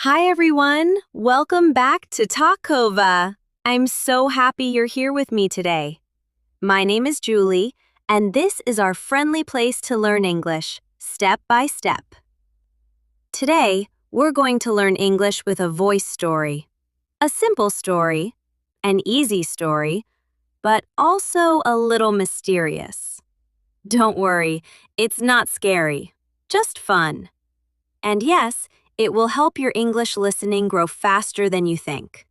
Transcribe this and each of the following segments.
Hi, everyone. Welcome back to Talkova. I'm so happy you're here with me today. My name is Julie, and this is our friendly place to learn English, step by step. Today, we're going to learn English with a voice story. A simple story, an easy story, but also a little mysterious. Don't worry, it's not scary, just fun. And yes, it will help your English listening grow faster than you think.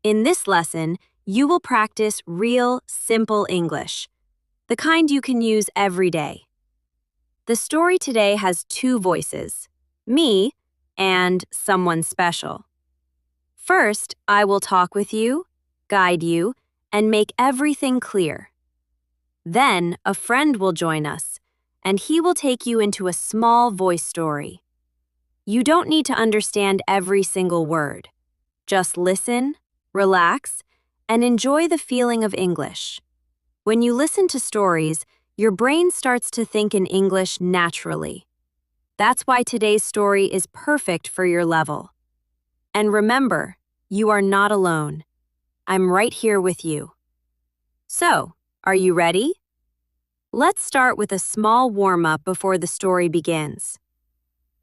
In this lesson, you will practice real, simple English, the kind you can use every day. The story today has two voices, me and someone special. First, I will talk with you, guide you, and make everything clear. Then, a friend will join us, and he will take you into a small voice story. You don't need to understand every single word. Just listen, relax, and enjoy the feeling of English. When you listen to stories, your brain starts to think in English naturally. That's why today's story is perfect for your level. And remember, you are not alone. I'm right here with you. So, are you ready? Let's start with a small warm-up before the story begins.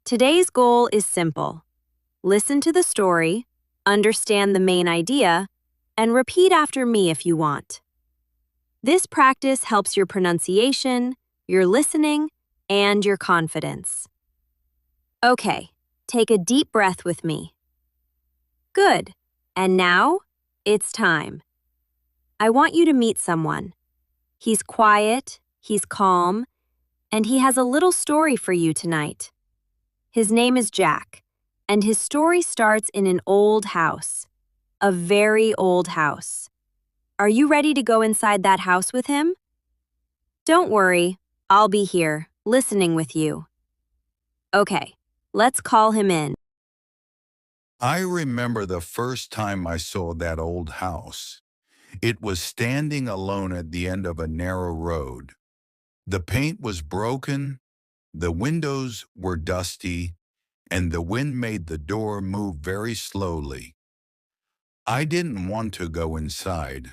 Today's goal is simple. Listen to the story, understand the main idea, and repeat after me if you want. This practice helps your pronunciation, your listening, and your confidence. Okay, take a deep breath with me. Good. And now, it's time. I want you to meet someone. He's quiet, he's calm, and he has a little story for you tonight. His name is Jack, and his story starts in an old house. A very old house. Are you ready to go inside that house with him? Don't worry, I'll be here, listening with you. Okay, let's call him in. I remember the first time I saw that old house. It was standing alone at the end of a narrow road. The paint was broken, the windows were dusty, and the wind made the door move very slowly. I didn't want to go inside,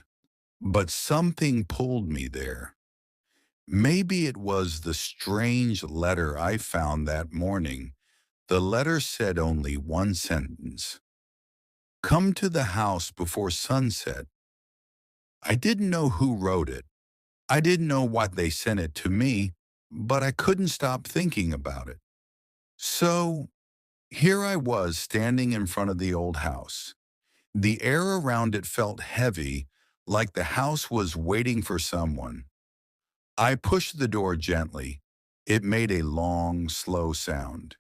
but something pulled me there. Maybe it was the strange letter I found that morning. The letter said only one sentence. Come to the house before sunset. I didn't know who wrote it. I didn't know what they sent it to me, but I couldn't stop thinking about it. So here I was standing in front of the old house. The air around it felt heavy, like the house was waiting for someone. I pushed the door gently. It made a long, slow sound.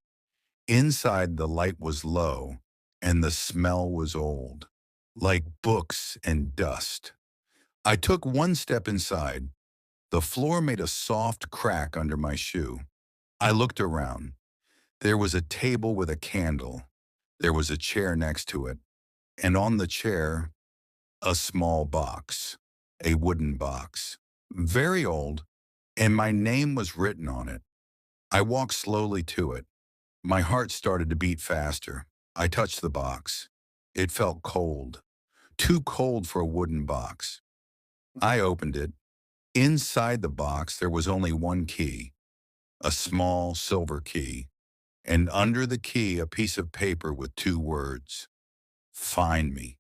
Inside, the light was low, and the smell was old, like books and dust. I took one step inside. The floor made a soft crack under my shoe. I looked around. There was a table with a candle. There was a chair next to it. And on the chair, a small box, a wooden box, very old, and my name was written on it. I walked slowly to it. My heart started to beat faster. I touched the box. It felt cold, too cold for a wooden box. I opened it. Inside the box, there was only one key, a small silver key, and under the key, a piece of paper with two words, find me.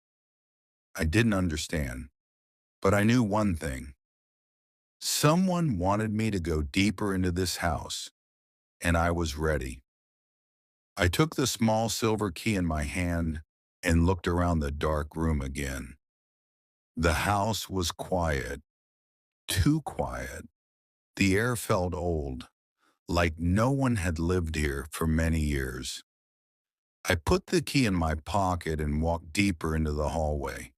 I didn't understand, but I knew one thing. Someone wanted me to go deeper into this house, and I was ready. I took the small silver key in my hand and looked around the dark room again. The house was quiet, too quiet. The air felt old, like no one had lived here for many years. I put the key in my pocket and walked deeper into the hallway.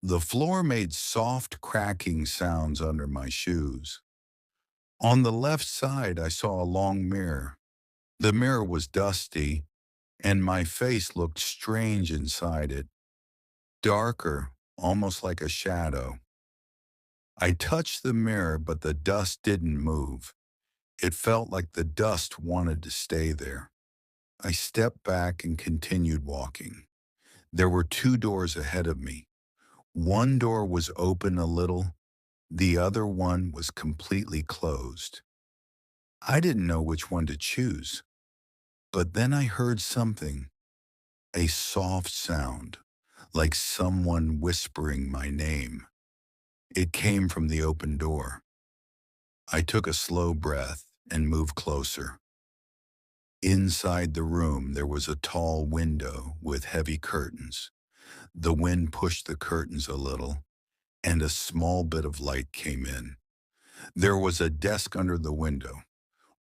The floor made soft cracking sounds under my shoes. On the left side, I saw a long mirror. The mirror was dusty, and my face looked strange inside it, darker, almost like a shadow. I touched the mirror, but the dust didn't move. It felt like the dust wanted to stay there. I stepped back and continued walking. There were two doors ahead of me. One door was open a little, the other one was completely closed. I didn't know which one to choose, but then I heard something, a soft sound, like someone whispering my name. It came from the open door. I took a slow breath and moved closer. Inside the room, there was a tall window with heavy curtains. The wind pushed the curtains a little, and a small bit of light came in. There was a desk under the window.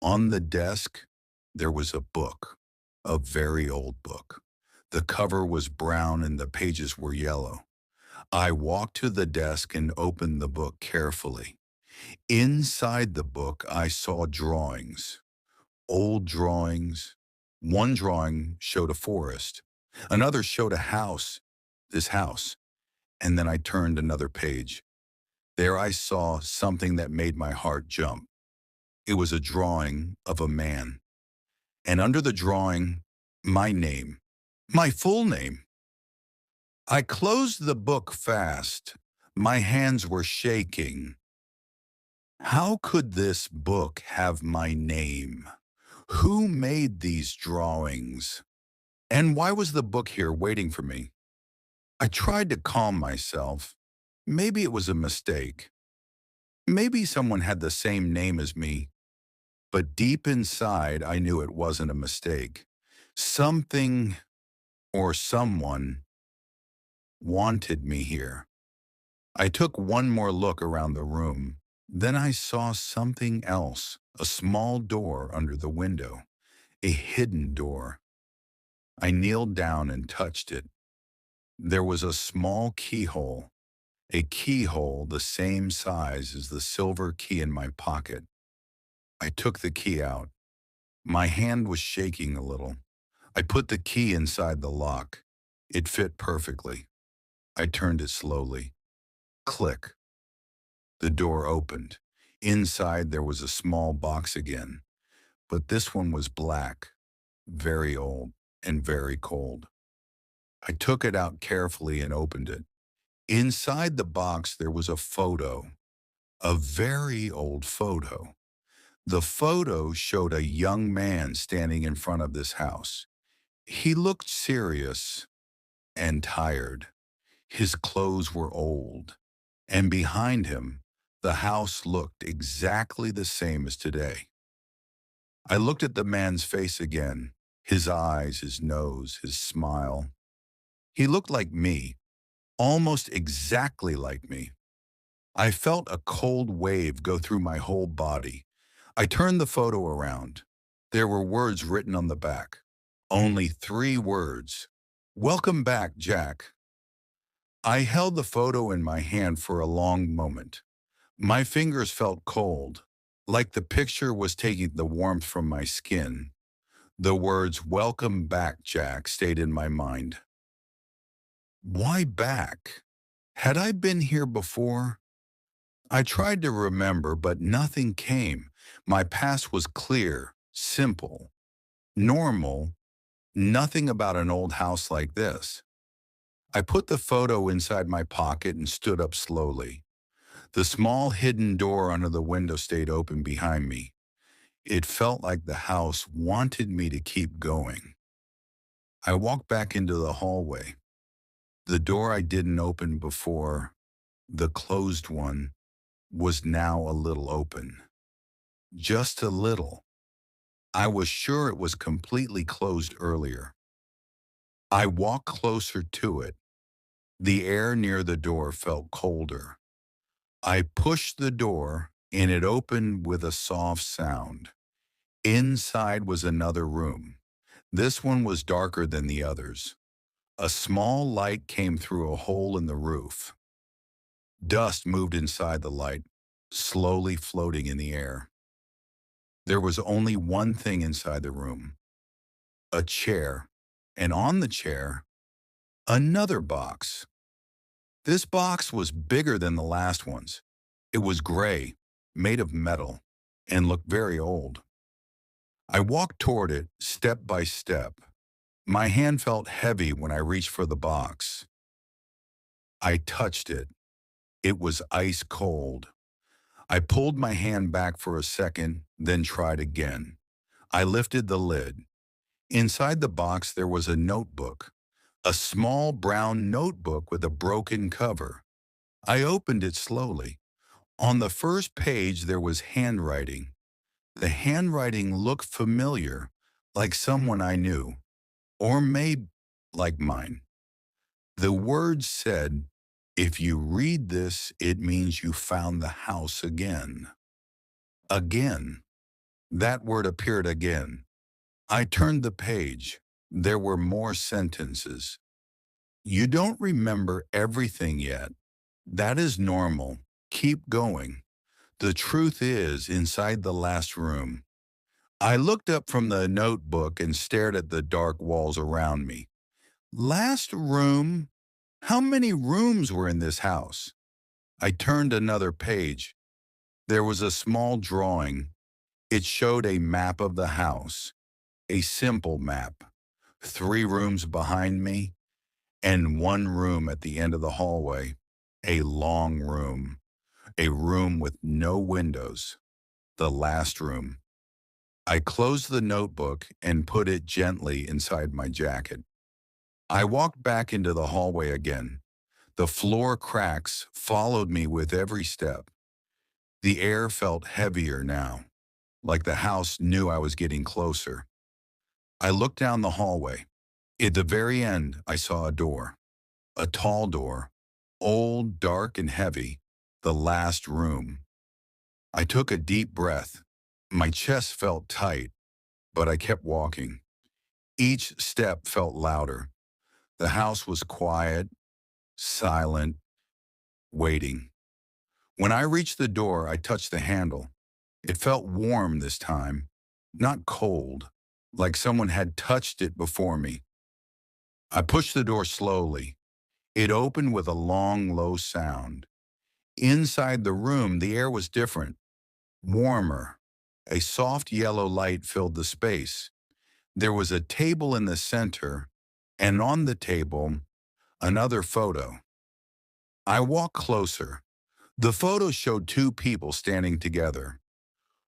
On the desk, there was a book, a very old book. The cover was brown and the pages were yellow. I walked to the desk and opened the book carefully. Inside the book, I saw drawings, old drawings. One drawing showed a forest. Another showed a house, this house. And then I turned another page. There I saw something that made my heart jump. It was a drawing of a man. And under the drawing, my name, my full name. I closed the book fast. My hands were shaking. How could this book have my name? Who made these drawings? And why was the book here waiting for me? I tried to calm myself. Maybe it was a mistake. Maybe someone had the same name as me. But deep inside, I knew it wasn't a mistake. Something or someone wanted me here. I took one more look around the room. Then I saw something else, a small door under the window, a hidden door. I kneeled down and touched it. There was a small keyhole the same size as the silver key in my pocket. I took the key out. My hand was shaking a little. I put the key inside the lock. It fit perfectly. I turned it slowly. Click. The door opened. Inside there was a small box again, but this one was black, very old, and very cold. I took it out carefully and opened it. Inside the box there was a photo, a very old photo. The photo showed a young man standing in front of this house. He looked serious and tired. His clothes were old, and behind him, the house looked exactly the same as today. I looked at the man's face again, his eyes, his nose, his smile. He looked like me, almost exactly like me. I felt a cold wave go through my whole body. I turned the photo around. There were words written on the back. Only 3 words. Welcome back, Jack. I held the photo in my hand for a long moment. My fingers felt cold, like the picture was taking the warmth from my skin. The words, "Welcome back, Jack," stayed in my mind. Why back? Had I been here before? I tried to remember, but nothing came. My past was clear, simple, normal, nothing about an old house like this. I put the photo inside my pocket and stood up slowly. The small hidden door under the window stayed open behind me. It felt like the house wanted me to keep going. I walked back into the hallway. The door I didn't open before, the closed one, was now a little open. Just a little. I was sure it was completely closed earlier. I walked closer to it. The air near the door felt colder. I pushed the door, and it opened with a soft sound. Inside was another room. This one was darker than the others. A small light came through a hole in the roof. Dust moved inside the light, slowly floating in the air. There was only one thing inside the room, a chair, and on the chair, another box. This box was bigger than the last ones. It was gray, made of metal, and looked very old. I walked toward it, step by step. My hand felt heavy when I reached for the box. I touched it. It was ice cold. I pulled my hand back for a second, then tried again. I lifted the lid. Inside the box there was a notebook, a small brown notebook with a broken cover. I opened it slowly. On the first page there was handwriting. The handwriting looked familiar, like someone I knew, or maybe like mine. The words said, "If you read this, it means you found the house again." Again. That word appeared again. I turned the page. There were more sentences. "You don't remember everything yet. That is normal. Keep going. The truth is inside the last room." I looked up from the notebook and stared at the dark walls around me. Last room? How many rooms were in this house? I turned another page. There was a small drawing. It showed a map of the house, a simple map. 3 rooms behind me, and 1 room at the end of the hallway. A long room, a room with no windows. The last room. I closed the notebook and put it gently inside my jacket. I walked back into the hallway again. The floor cracks followed me with every step. The air felt heavier now, like the house knew I was getting closer. I looked down the hallway. At the very end, I saw a door. A tall door. Old, dark, and heavy. The last room. I took a deep breath. My chest felt tight, but I kept walking. Each step felt louder. The house was quiet, silent, waiting. When I reached the door, I touched the handle. It felt warm this time, not cold, like someone had touched it before me. I pushed the door slowly. It opened with a long, low sound. Inside the room, the air was different, warmer. A soft yellow light filled the space. There was a table in the center, and on the table, another photo. I walked closer. The photo showed 2 people standing together.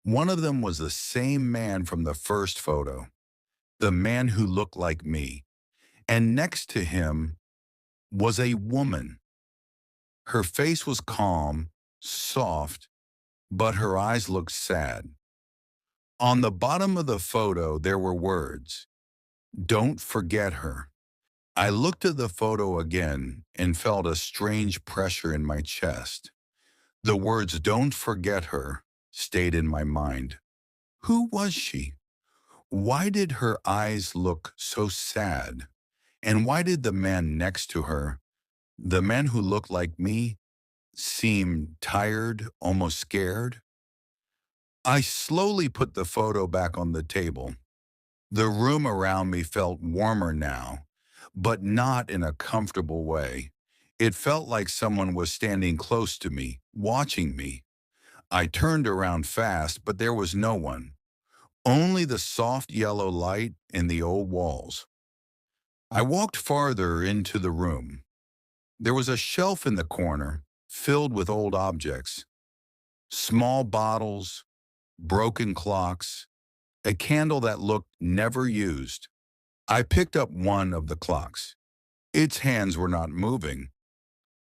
One of them was the same man from the first photo, the man who looked like me. And next to him was a woman. Her face was calm, soft, but her eyes looked sad. On the bottom of the photo, there were words, "Don't forget her." I looked at the photo again and felt a strange pressure in my chest. The words, "Don't forget her," stayed in my mind. Who was she? Why did her eyes look so sad? And why did the man next to her, the man who looked like me, seem tired, almost scared? I slowly put the photo back on the table. The room around me felt warmer now, but not in a comfortable way. It felt like someone was standing close to me, watching me. I turned around fast, but there was no one. Only the soft yellow light and the old walls. I walked farther into the room. There was a shelf in the corner, filled with old objects. Small bottles, broken clocks, a candle that looked never used. I picked up one of the clocks. Its hands were not moving,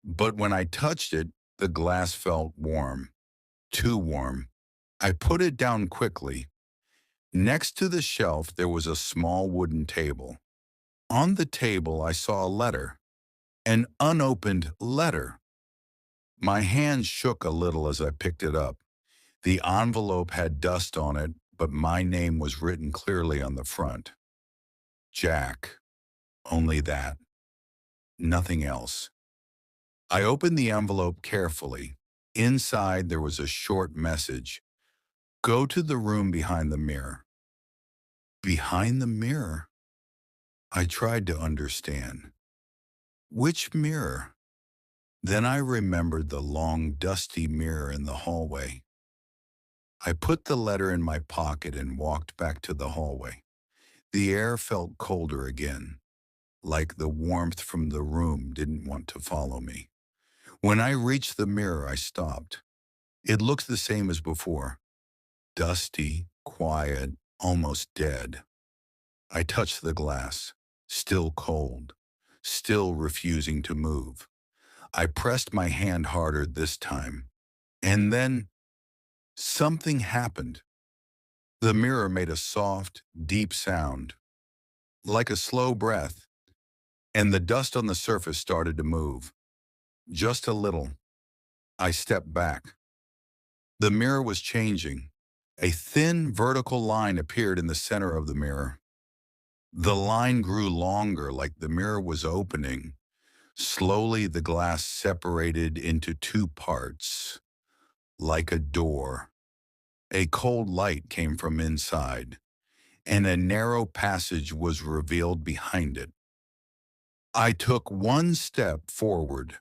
but when I touched it, the glass felt warm, too warm. I put it down quickly. Next to the shelf, there was a small wooden table. On the table, I saw a letter, an unopened letter. My hand shook a little as I picked it up. The envelope had dust on it, but my name was written clearly on the front. Jack. Only that. Nothing else. I opened the envelope carefully. Inside, there was a short message. Go to the room behind the mirror. Behind the mirror? I tried to understand. Which mirror? Then I remembered the long, dusty mirror in the hallway. I put the letter in my pocket and walked back to the hallway. The air felt colder again, like the warmth from the room didn't want to follow me. When I reached the mirror, I stopped. It looked the same as before, dusty, quiet, almost dead. I touched the glass, still cold, still refusing to move. I pressed my hand harder this time, and then something happened. The mirror made a soft, deep sound, like a slow breath, and the dust on the surface started to move. Just a little. I stepped back. The mirror was changing. A thin vertical line appeared in the center of the mirror. The line grew longer, like the mirror was opening. Slowly, the glass separated into two parts, like a door. A cold light came from inside, and a narrow passage was revealed behind it. I took one step forward.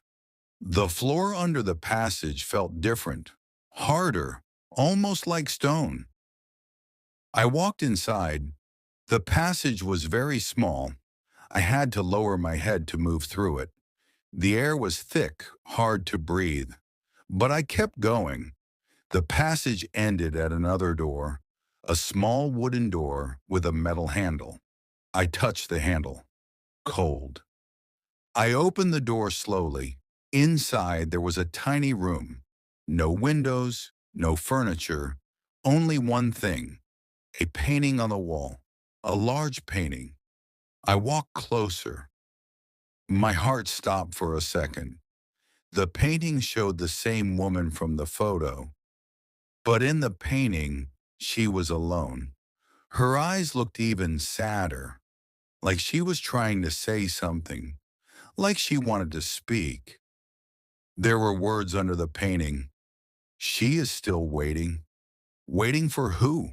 The floor under the passage felt different, harder, almost like stone. I walked inside. The passage was very small. I had to lower my head to move through it. The air was thick, hard to breathe. But I kept going. The passage ended at another door, a small wooden door with a metal handle. I touched the handle. Cold. I opened the door slowly. Inside, there was a tiny room. No windows, no furniture, only one thing, a painting on the wall, a large painting. I walked closer. My heart stopped for a second. The painting showed the same woman from the photo, but in the painting, she was alone. Her eyes looked even sadder, like she was trying to say something, like she wanted to speak. There were words under the painting. She is still waiting. Waiting for who?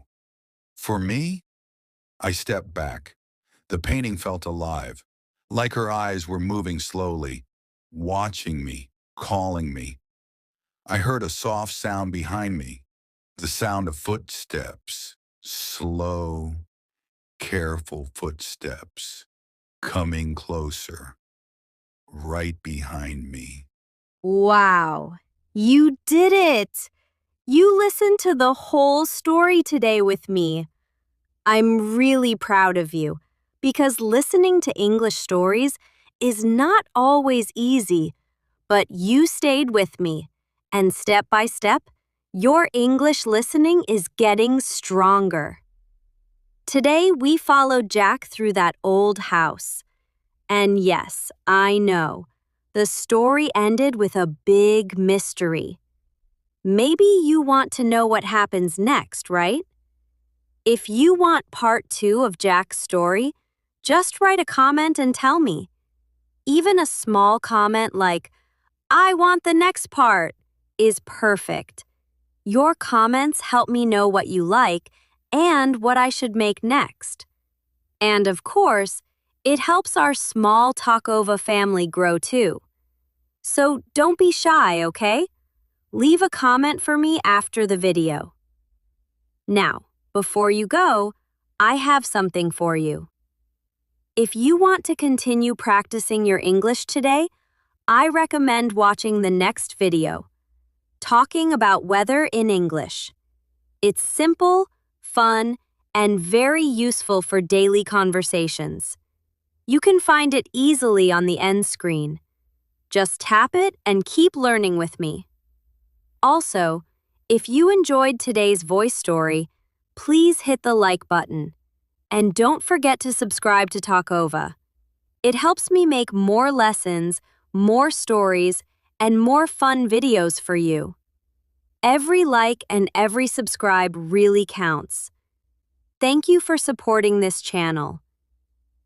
For me? I stepped back. The painting felt alive, like her eyes were moving slowly, watching me, calling me. I heard a soft sound behind me, the sound of footsteps, slow, careful footsteps, coming closer, right behind me. Wow, you did it! You listened to the whole story today with me. I'm really proud of you because listening to English stories is not always easy, but you stayed with me, and step by step, your English listening is getting stronger. Today, we followed Jack through that old house. And yes, I know, the story ended with a big mystery. Maybe you want to know what happens next, right? If you want part 2 of Jack's story, just write a comment and tell me. Even a small comment like, I want the next part, is perfect. Your comments help me know what you like and what I should make next. And of course, it helps our small Talkova family grow too. So don't be shy, okay? Leave a comment for me after the video. Now, before you go, I have something for you. If you want to continue practicing your English today, I recommend watching the next video, Talking About Weather in English. It's simple, fun, and very useful for daily conversations. You can find it easily on the end screen. Just tap it and keep learning with me. Also, if you enjoyed today's voice story, please hit the like button. And don't forget to subscribe to Talkova. It helps me make more lessons, more stories, and more fun videos for you. Every like and every subscribe really counts. Thank you for supporting this channel.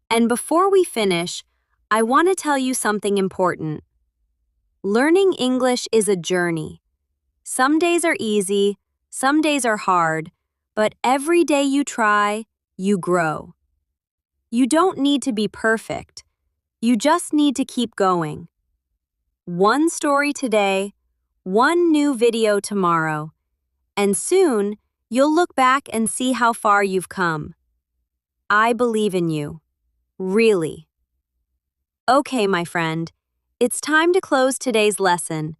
And before we finish, I want to tell you something important. Learning English is a journey. Some days are easy, some days are hard, but every day you try, you grow. You don't need to be perfect. You just need to keep going. One story today, one new video tomorrow, and soon You'll look back and see how far you've come. I believe in you. Really. Okay, my friend. It's time to close today's lesson.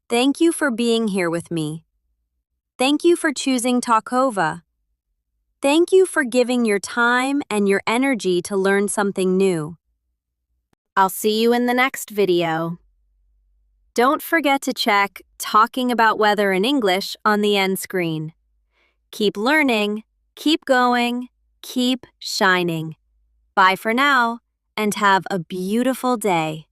Thank you for being here with me. Thank you for choosing Talkova. Thank you for giving your time and your energy to learn something new. I'll see you in the next video. Don't forget to check Talking About Weather in English on the end screen. Keep learning, keep going, keep shining. Bye for now, and have a beautiful day.